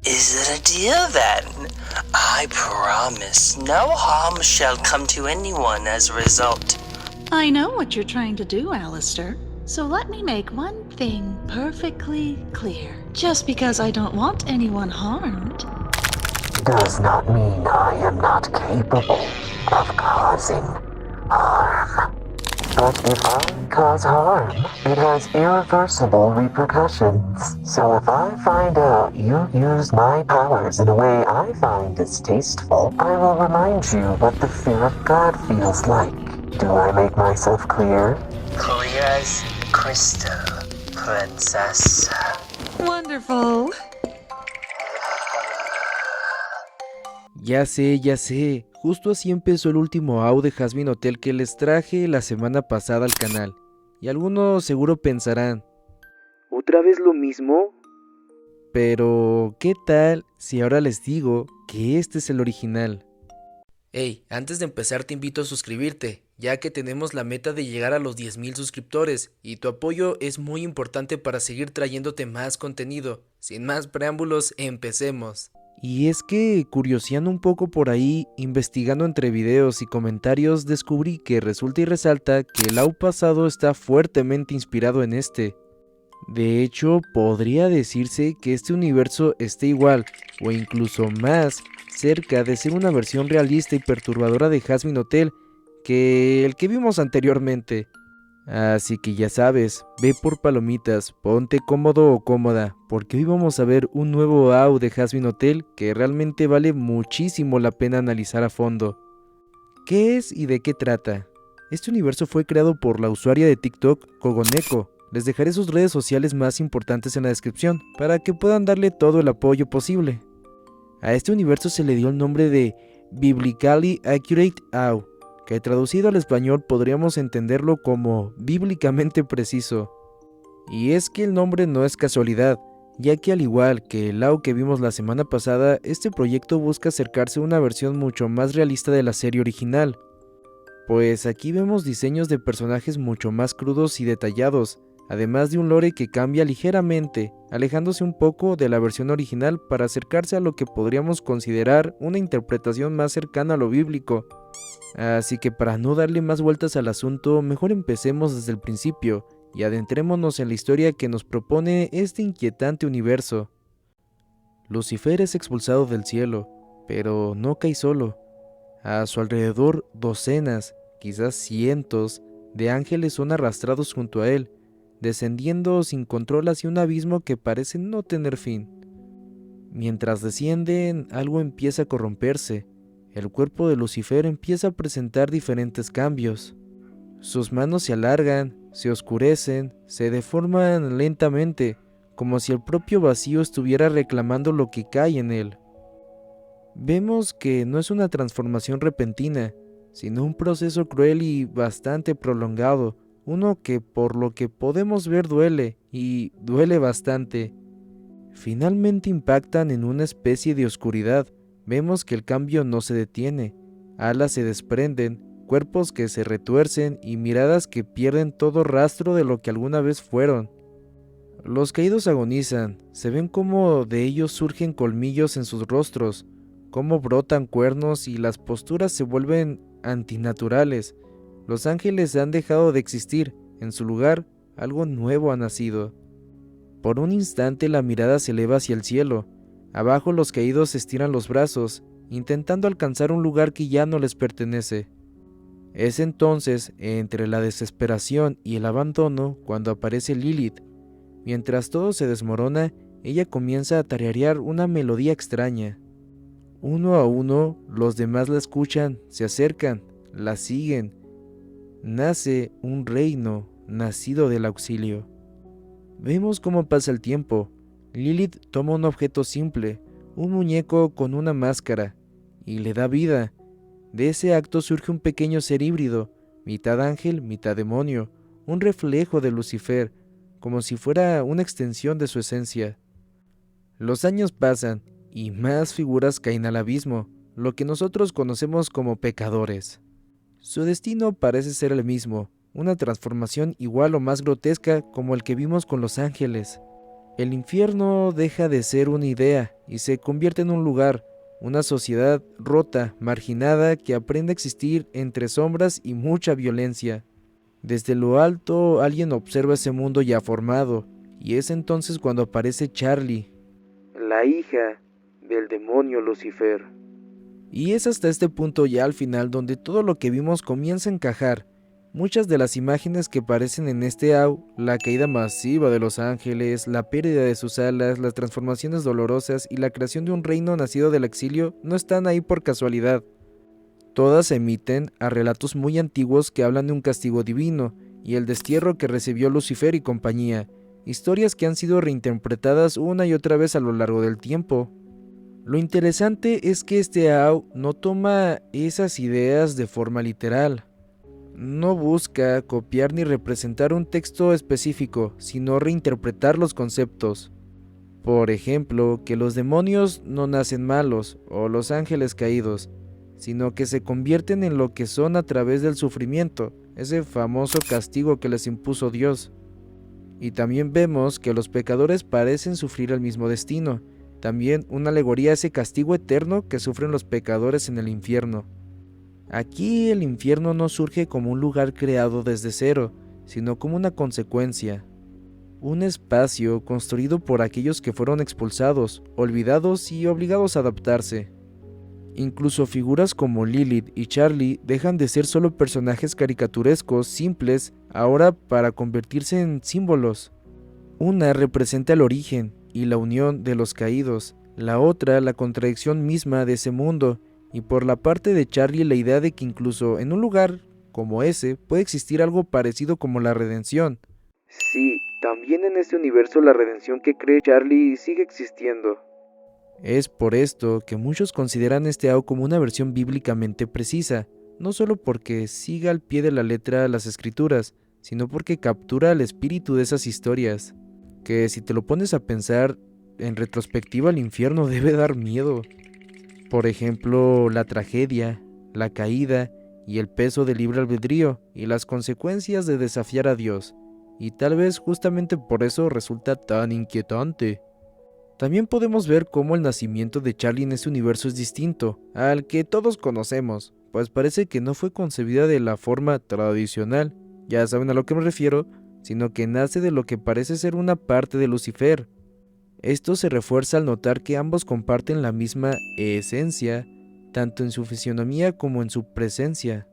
Is it a deal then? I promise no harm shall come to anyone as a result. I know what you're trying to do, Alistair. So let me make one thing perfectly clear. Just because I don't want anyone harmed does not mean I am not capable of causing harm. But if I cause harm, it has irreversible repercussions. So if I find out you used my powers in a way I find distasteful, I will remind you what the fear of God feels like. Do I make myself clear? Clear as crystal, princess. Wonderful. Ya sé, justo así empezó el último AU de Hazbin Hotel que les traje la semana pasada al canal. Y algunos seguro pensarán, ¿otra vez lo mismo? Pero, ¿qué tal si ahora les digo que este es el original? Hey, antes de empezar te invito a suscribirte, ya que tenemos la meta de llegar a los 10,000 suscriptores y tu apoyo es muy importante para seguir trayéndote más contenido. Sin más preámbulos, empecemos. Y es que, curioseando un poco por ahí, investigando entre videos y comentarios, descubrí que resulta y resalta que el AU pasado está fuertemente inspirado en este. De hecho, podría decirse que este universo esté igual, o incluso más, cerca de ser una versión realista y perturbadora de Hazbin Hotel que el que vimos anteriormente. Así que ya sabes, ve por palomitas, ponte cómodo o cómoda, porque hoy vamos a ver un nuevo AU de Hazbin Hotel que realmente vale muchísimo la pena analizar a fondo. ¿Qué es y de qué trata? Este universo fue creado por la usuaria de TikTok, Kogoneko. Les dejaré sus redes sociales más importantes en la descripción, para que puedan darle todo el apoyo posible. A este universo se le dio el nombre de Biblically Accurate AU, que traducido al español podríamos entenderlo como bíblicamente preciso. Y es que el nombre no es casualidad, ya que al igual que el AU que vimos la semana pasada, este proyecto busca acercarse a una versión mucho más realista de la serie original. Pues aquí vemos diseños de personajes mucho más crudos y detallados, además de un lore que cambia ligeramente, alejándose un poco de la versión original para acercarse a lo que podríamos considerar una interpretación más cercana a lo bíblico. Así que para no darle más vueltas al asunto, mejor empecemos desde el principio y adentrémonos en la historia que nos propone este inquietante universo. Lucifer es expulsado del cielo, pero no cae solo. A su alrededor docenas, quizás cientos, de ángeles son arrastrados junto a él, descendiendo sin control hacia un abismo que parece no tener fin. Mientras descienden, algo empieza a corromperse. El cuerpo de Lucifer empieza a presentar diferentes cambios. Sus manos se alargan, se oscurecen, se deforman lentamente, como si el propio vacío estuviera reclamando lo que cae en él. Vemos que no es una transformación repentina, sino un proceso cruel y bastante prolongado, uno que por lo que podemos ver duele, y duele bastante. Finalmente impactan en una especie de oscuridad. Vemos que el cambio no se detiene, alas se desprenden, cuerpos que se retuercen y miradas que pierden todo rastro de lo que alguna vez fueron. Los caídos agonizan, se ven como de ellos surgen colmillos en sus rostros, cómo brotan cuernos y las posturas se vuelven antinaturales. Los ángeles han dejado de existir, en su lugar, algo nuevo ha nacido. Por un instante la mirada se eleva hacia el cielo. Abajo los caídos estiran los brazos, intentando alcanzar un lugar que ya no les pertenece. Es entonces, entre la desesperación y el abandono, cuando aparece Lilith. Mientras todo se desmorona, ella comienza a tararear una melodía extraña. Uno a uno, los demás la escuchan, se acercan, la siguen. Nace un reino nacido del auxilio. Vemos cómo pasa el tiempo. Lilith toma un objeto simple, un muñeco con una máscara, y le da vida. De ese acto surge un pequeño ser híbrido, mitad ángel, mitad demonio, un reflejo de Lucifer, como si fuera una extensión de su esencia. Los años pasan, y más figuras caen al abismo, lo que nosotros conocemos como pecadores. Su destino parece ser el mismo, una transformación igual o más grotesca como el que vimos con los ángeles. El infierno deja de ser una idea y se convierte en un lugar, una sociedad rota, marginada, que aprende a existir entre sombras y mucha violencia. Desde lo alto alguien observa ese mundo ya formado, y es entonces cuando aparece Charlie, la hija del demonio Lucifer. Y es hasta este punto ya al final donde todo lo que vimos comienza a encajar. Muchas de las imágenes que aparecen en este AU, la caída masiva de los ángeles, la pérdida de sus alas, las transformaciones dolorosas y la creación de un reino nacido del exilio, no están ahí por casualidad. Todas emiten a relatos muy antiguos que hablan de un castigo divino y el destierro que recibió Lucifer y compañía, historias que han sido reinterpretadas una y otra vez a lo largo del tiempo. Lo interesante es que este AU no toma esas ideas de forma literal. No busca copiar ni representar un texto específico, sino reinterpretar los conceptos. Por ejemplo, que los demonios no nacen malos o los ángeles caídos, sino que se convierten en lo que son a través del sufrimiento, ese famoso castigo que les impuso Dios. Y también vemos que los pecadores parecen sufrir el mismo destino, también una alegoría a ese castigo eterno que sufren los pecadores en el infierno. Aquí el infierno no surge como un lugar creado desde cero, sino como una consecuencia. Un espacio construido por aquellos que fueron expulsados, olvidados y obligados a adaptarse. Incluso figuras como Lilith y Charlie dejan de ser solo personajes caricaturescos simples ahora para convertirse en símbolos. Una representa el origen y la unión de los caídos, la otra la contradicción misma de ese mundo, y por la parte de Charlie la idea de que incluso en un lugar como ese puede existir algo parecido como la redención. Sí, también en este universo la redención que cree Charlie sigue existiendo. Es por esto que muchos consideran este AU como una versión bíblicamente precisa, no solo porque siga al pie de la letra las escrituras, sino porque captura el espíritu de esas historias, que si te lo pones a pensar, en retrospectiva el infierno debe dar miedo. Por ejemplo, la tragedia, la caída y el peso del libre albedrío y las consecuencias de desafiar a Dios, y tal vez justamente por eso resulta tan inquietante. También podemos ver cómo el nacimiento de Charlie en este universo es distinto al que todos conocemos, pues parece que no fue concebida de la forma tradicional, ya saben a lo que me refiero, sino que nace de lo que parece ser una parte de Lucifer. Esto se refuerza al notar que ambos comparten la misma esencia, tanto en su fisionomía como en su presencia.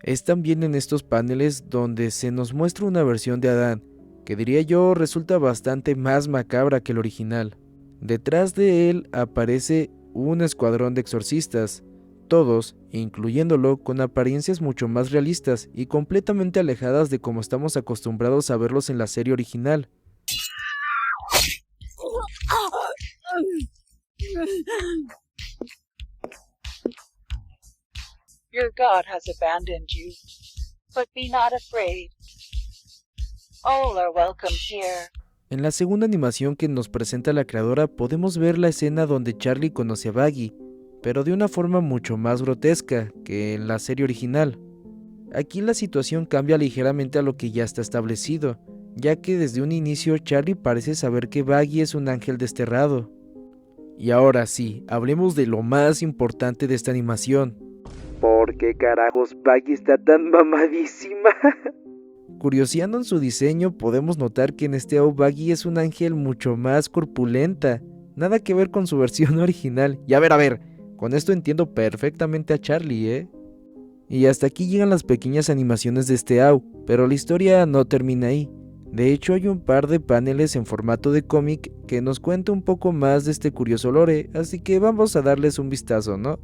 Es también en estos paneles donde se nos muestra una versión de Adán, que diría yo resulta bastante más macabra que el original. Detrás de él aparece un escuadrón de exorcistas, todos, incluyéndolo, con apariencias mucho más realistas y completamente alejadas de como estamos acostumbrados a verlos en la serie original. Your God has abandoned you, but be not afraid. All are welcome here. En la segunda animación que nos presenta la creadora podemos ver la escena donde Charlie conoce a Baggy, pero de una forma mucho más grotesca que en la serie original. Aquí la situación cambia ligeramente a lo que ya está establecido, ya que desde un inicio Charlie parece saber que Baggy es un ángel desterrado. Y ahora sí, hablemos de lo más importante de esta animación. ¿Por qué carajos Baggy está tan mamadísima? Curioseando en su diseño podemos notar que en este AU Baggy es un ángel mucho más corpulenta, nada que ver con su versión original. Y a ver, con esto entiendo perfectamente a Charlie, Y hasta aquí llegan las pequeñas animaciones de este AU, pero la historia no termina ahí. De hecho hay un par de paneles en formato de cómic que nos cuenta un poco más de este curioso lore, así que vamos a darles un vistazo, ¿no?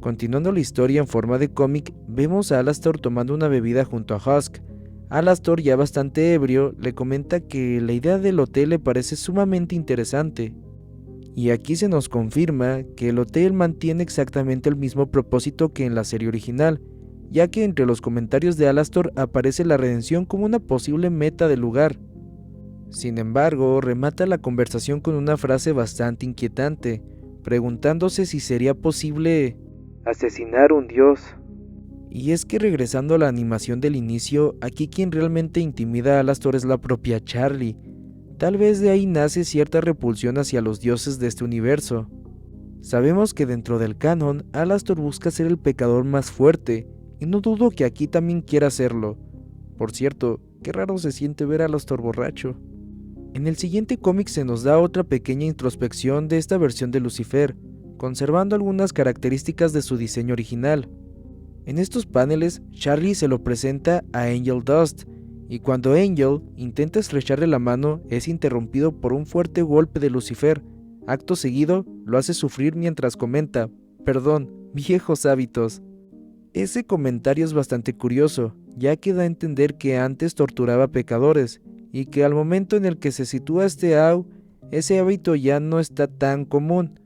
Continuando la historia en forma de cómic, vemos a Alastor tomando una bebida junto a Husk. Alastor, ya bastante ebrio, le comenta que la idea del hotel le parece sumamente interesante. Y aquí se nos confirma que el hotel mantiene exactamente el mismo propósito que en la serie original, ya que entre los comentarios de Alastor aparece la redención como una posible meta del lugar. Sin embargo, remata la conversación con una frase bastante inquietante, preguntándose si sería posible asesinar a un dios. Y es que regresando a la animación del inicio, aquí quien realmente intimida a Alastor es la propia Charlie. Tal vez de ahí nace cierta repulsión hacia los dioses de este universo. Sabemos que dentro del canon, Alastor busca ser el pecador más fuerte, y no dudo que aquí también quiera hacerlo. Por cierto, qué raro se siente ver a Alastor borracho. En el siguiente cómic se nos da otra pequeña introspección de esta versión de Lucifer, conservando algunas características de su diseño original. En estos paneles, Charlie se lo presenta a Angel Dust, y cuando Angel intenta estrecharle la mano, es interrumpido por un fuerte golpe de Lucifer. Acto seguido, lo hace sufrir mientras comenta: perdón, viejos hábitos. Ese comentario es bastante curioso, ya que da a entender que antes torturaba pecadores, y que al momento en el que se sitúa este Au, ese hábito ya no está tan común.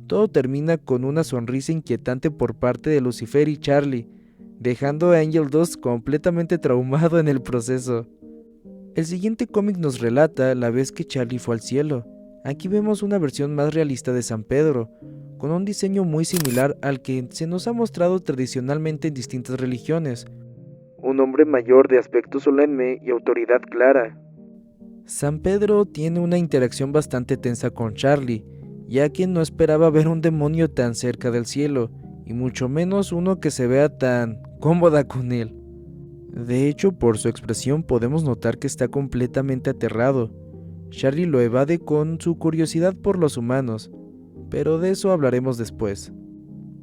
Todo termina con una sonrisa inquietante por parte de Lucifer y Charlie, dejando a Angel Dust completamente traumado en el proceso. El siguiente cómic nos relata la vez que Charlie fue al cielo. Aquí vemos una versión más realista de San Pedro, con un diseño muy similar al que se nos ha mostrado tradicionalmente en distintas religiones. Un hombre mayor de aspecto solemne y autoridad clara. San Pedro tiene una interacción bastante tensa con Charlie, ya que no esperaba ver un demonio tan cerca del cielo, y mucho menos uno que se vea tan cómoda con él. De hecho, por su expresión podemos notar que está completamente aterrado. Charlie lo evade con su curiosidad por los humanos, pero de eso hablaremos después.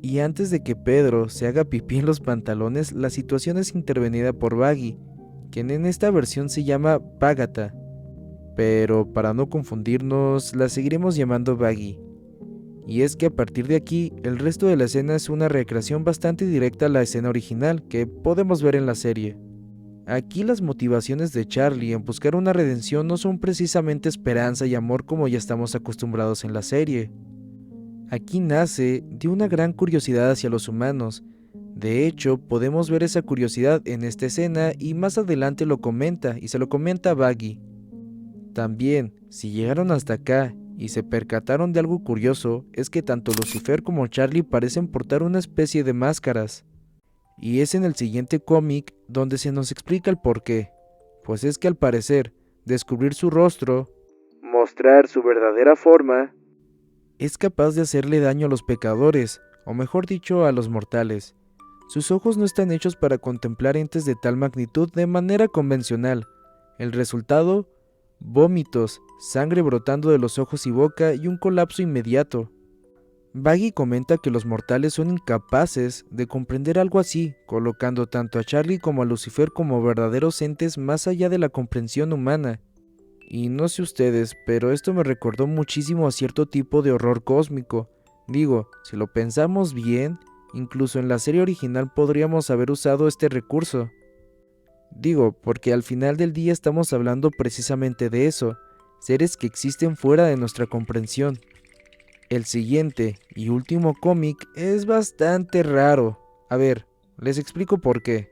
Y antes de que Pedro se haga pipí en los pantalones, la situación es intervenida por Baggy, quien en esta versión se llama Págata, pero para no confundirnos la seguiremos llamando Baggy. Y es que a partir de aquí, el resto de la escena es una recreación bastante directa a la escena original que podemos ver en la serie. Aquí las motivaciones de Charlie en buscar una redención no son precisamente esperanza y amor como ya estamos acostumbrados en la serie. Aquí nace de una gran curiosidad hacia los humanos. De hecho, podemos ver esa curiosidad en esta escena y más adelante lo comenta, y se lo comenta a Baggy. También, si llegaron hasta acá y se percataron de algo curioso, es que tanto Lucifer como Charlie parecen portar una especie de máscaras. Y es en el siguiente cómic donde se nos explica el porqué. Pues es que al parecer, descubrir su rostro, mostrar su verdadera forma, es capaz de hacerle daño a los pecadores, o mejor dicho, a los mortales. Sus ojos no están hechos para contemplar entes de tal magnitud de manera convencional. El resultado: vómitos, sangre brotando de los ojos y boca y un colapso inmediato. Baggy comenta que los mortales son incapaces de comprender algo así, colocando tanto a Charlie como a Lucifer como verdaderos entes más allá de la comprensión humana. Y no sé ustedes, pero esto me recordó muchísimo a cierto tipo de horror cósmico. Digo, si lo pensamos bien, incluso en la serie original podríamos haber usado este recurso. Digo, porque al final del día estamos hablando precisamente de eso, seres que existen fuera de nuestra comprensión. El siguiente y último cómic es bastante raro. A ver, les explico por qué.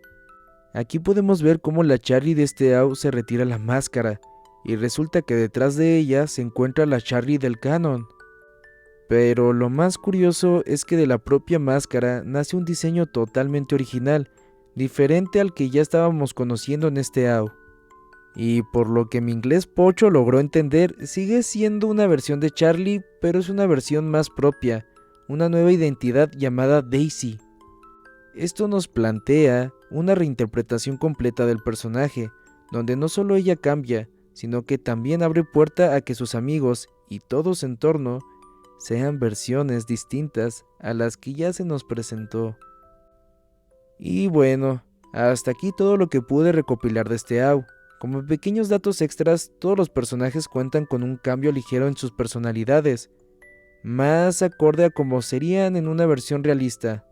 Aquí podemos ver cómo la Charlie de este Au se retira la máscara, y resulta que detrás de ella se encuentra la Charlie del canon. Pero lo más curioso es que de la propia máscara nace un diseño totalmente original, diferente al que ya estábamos conociendo en este Au. Y por lo que mi inglés pocho logró entender, sigue siendo una versión de Charlie, pero es una versión más propia, una nueva identidad llamada Daisy. Esto nos plantea una reinterpretación completa del personaje, donde no solo ella cambia, sino que también abre puerta a que sus amigos y todo su entorno sean versiones distintas a las que ya se nos presentó. Y bueno, hasta aquí todo lo que pude recopilar de este Au. Como pequeños datos extras, todos los personajes cuentan con un cambio ligero en sus personalidades, más acorde a como serían en una versión realista.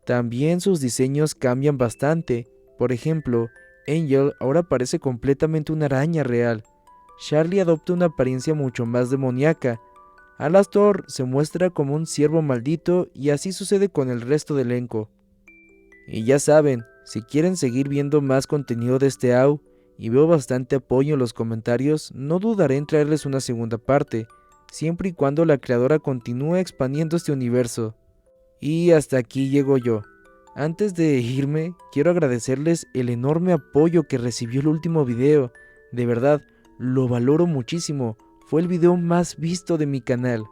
También sus diseños cambian bastante. Por ejemplo, Angel ahora parece completamente una araña real. Charlie adopta una apariencia mucho más demoníaca. Alastor se muestra como un ciervo maldito y así sucede con el resto del elenco. Y ya saben, si quieren seguir viendo más contenido de este Au, y veo bastante apoyo en los comentarios, no dudaré en traerles una segunda parte, siempre y cuando la creadora continúe expandiendo este universo. Y hasta aquí llego yo. Antes de irme, quiero agradecerles el enorme apoyo que recibió el último video. De verdad, Lo valoro muchísimo, fue el video más visto de mi canal.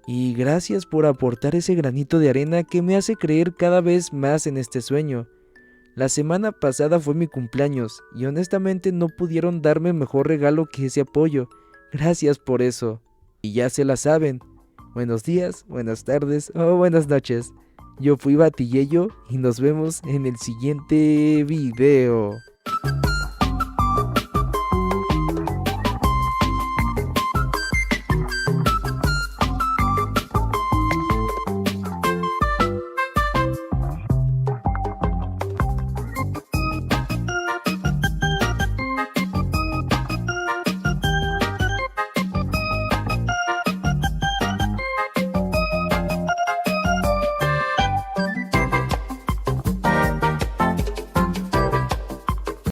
Y gracias por aportar ese granito de arena que me hace creer cada vez más en este sueño. La semana pasada fue mi cumpleaños y honestamente no pudieron darme mejor regalo que ese apoyo. Gracias por eso. Y ya se la saben. Buenos días, buenas tardes o buenas noches. Yo fui Batilleyo y nos vemos en el siguiente video.